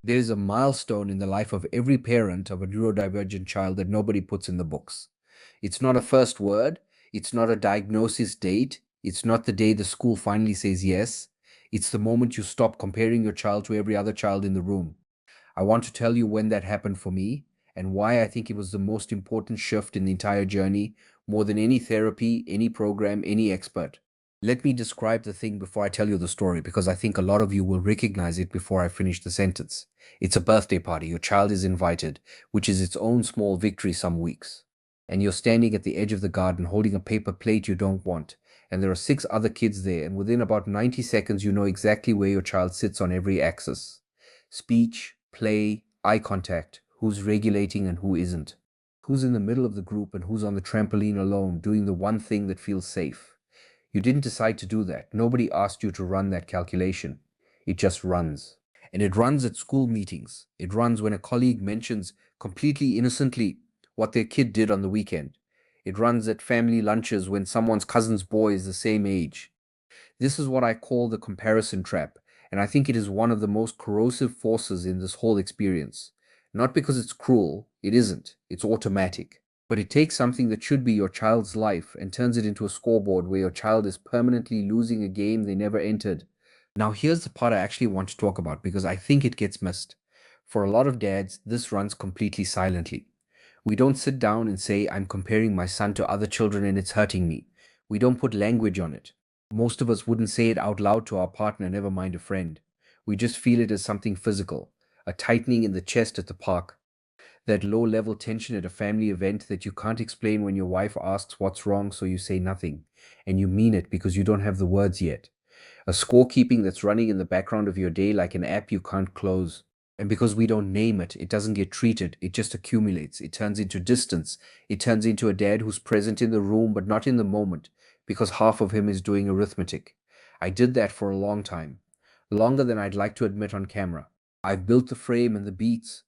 There is a milestone in the life of every parent of a neurodivergent child that nobody puts in the books. It's not a first word, it's not a diagnosis date, it's not the day the school finally says yes. It's the moment you stop comparing your child to every other child in the room. I want to tell you when that happened for me and why I think it was the most important shift in the entire journey, more than any therapy, any program, any expert. Let me describe the thing before I tell you the story because I think a lot of you will recognize it before I finish the sentence. It's a birthday party. Your child is invited, which is its own small victory some weeks. And you're standing at the edge of the garden holding a paper plate you don't want. And there are six other kids there, and within about 90 seconds, you know exactly where your child sits on every axis: speech, play, eye contact, who's regulating and who isn't, who's in the middle of the group and who's on the trampoline alone doing the one thing that feels safe. You didn't decide to do that. Nobody asked you to run that calculation. It just runs. And it runs at school meetings. It runs when a colleague mentions completely innocently what their kid did on the weekend. It runs at family lunches when someone's cousin's boy is the same age. This is what I call the comparison trap, and I think it is one of the most corrosive forces in this whole experience. Not because it's cruel, it isn't, it's automatic. But it takes something that should be your child's life and turns it into a scoreboard where your child is permanently losing a game they never entered. Now, here's the part I actually want to talk about because I think it gets missed. For a lot of dads, this runs completely silently. We don't sit down and say, I'm comparing my son to other children and it's hurting me. We don't put language on it. Most of us wouldn't say it out loud to our partner, never mind a friend. We just feel it as something physical, a tightening in the chest at the park, that low level tension at a family event that you can't explain when your wife asks what's wrong, so you say nothing. And you mean it because you don't have the words yet. A scorekeeping that's running in the background of your day like an app you can't close. And because we don't name it, it doesn't get treated, it just accumulates. It turns into distance. It turns into a dad who's present in the room but not in the moment, because half of him is doing arithmetic. I did that for a long time, longer than I'd like to admit on camera. I've built the frame and the beats,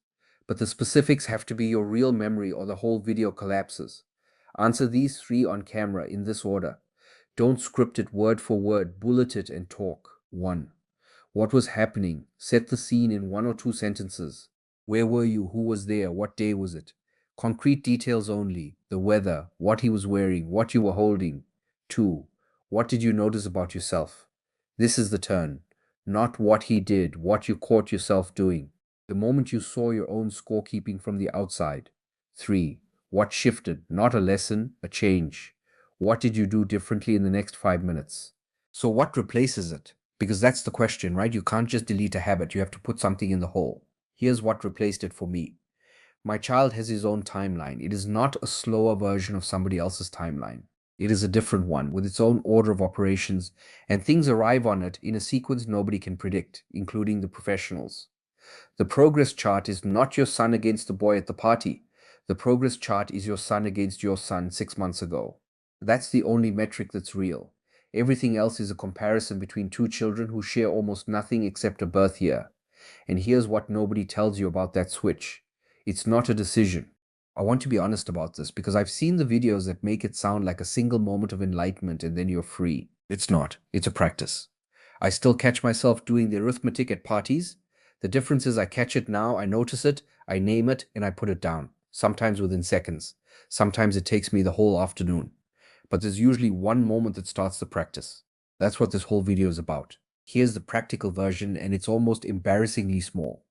but the specifics have to be your real memory or the whole video collapses. Answer these three on camera in this order. Don't script it word for word, bullet it and talk. 1. What was happening? Set the scene in one or two sentences. Where were you? Who was there? What day was it? Concrete details only. The weather, what he was wearing, what you were holding. 2. What did you notice about yourself? This is the turn. Not what he did, what you caught yourself doing. The moment you saw your own scorekeeping from the outside. 3. What shifted? Not a lesson, a change. What did you do differently in the next 5 minutes? So what replaces it? Because that's the question, right? You can't just delete a habit. You have to put something in the hole. Here's what replaced it for me. My child has his own timeline. It is not a slower version of somebody else's timeline. It is a different one with its own order of operations, and things arrive on it in a sequence nobody can predict, including the professionals. The progress chart is not your son against the boy at the party. The progress chart is your son against your son 6 months ago. That's the only metric that's real. Everything else is a comparison between two children who share almost nothing except a birth year. And here's what nobody tells you about that switch. It's not a decision. I want to be honest about this because I've seen the videos that make it sound like a single moment of enlightenment and then you're free. It's not. It's a practice. I still catch myself doing the arithmetic at parties. The difference is I catch it now, I notice it, I name it, and I put it down. Sometimes within seconds. Sometimes it takes me the whole afternoon. But there's usually one moment that starts the practice. That's what this whole video is about. Here's the practical version, and it's almost embarrassingly small.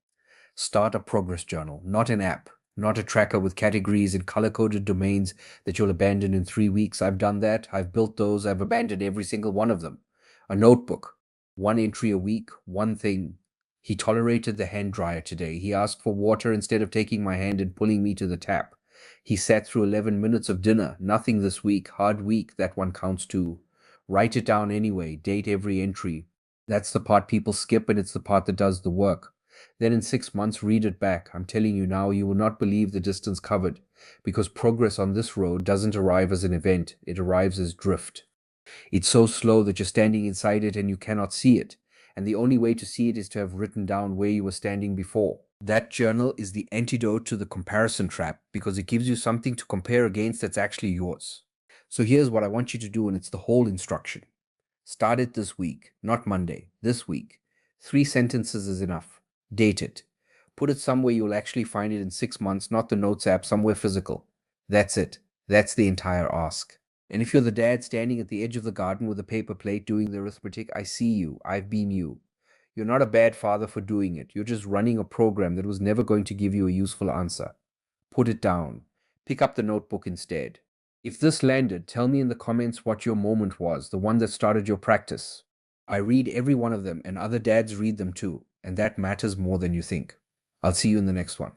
Start a progress journal, not an app, not a tracker with categories and color-coded domains that you'll abandon in 3 weeks. I've done that. I've built those. I've abandoned every single one of them. A notebook, one entry a week, one thing. He tolerated the hand dryer today. He asked for water instead of taking my hand and pulling me to the tap. He sat through 11 minutes of dinner. Nothing this week. Hard week. That one counts too. Write it down anyway. Date every entry. That's the part people skip, and it's the part that does the work. Then in 6 months, read it back. I'm telling you now, you will not believe the distance covered, because progress on this road doesn't arrive as an event, it arrives as drift. It's so slow that you're standing inside it and you cannot see it. And the only way to see it is to have written down where you were standing before. That journal is the antidote to the comparison trap because it gives you something to compare against that's actually yours. So here's what I want you to do, and it's the whole instruction. Start it this week, not Monday, this week. 3 sentences is enough. Date it. Put it somewhere you'll actually find it in 6 months, not the notes app, somewhere physical. That's it. That's the entire ask. And if you're the dad standing at the edge of the garden with a paper plate doing the arithmetic, I see you. I've been you. You're not a bad father for doing it. You're just running a program that was never going to give you a useful answer. Put it down. Pick up the notebook instead. If this landed, tell me in the comments what your moment was, the one that started your practice. I read every one of them, and other dads read them too, and that matters more than you think. I'll see you in the next one.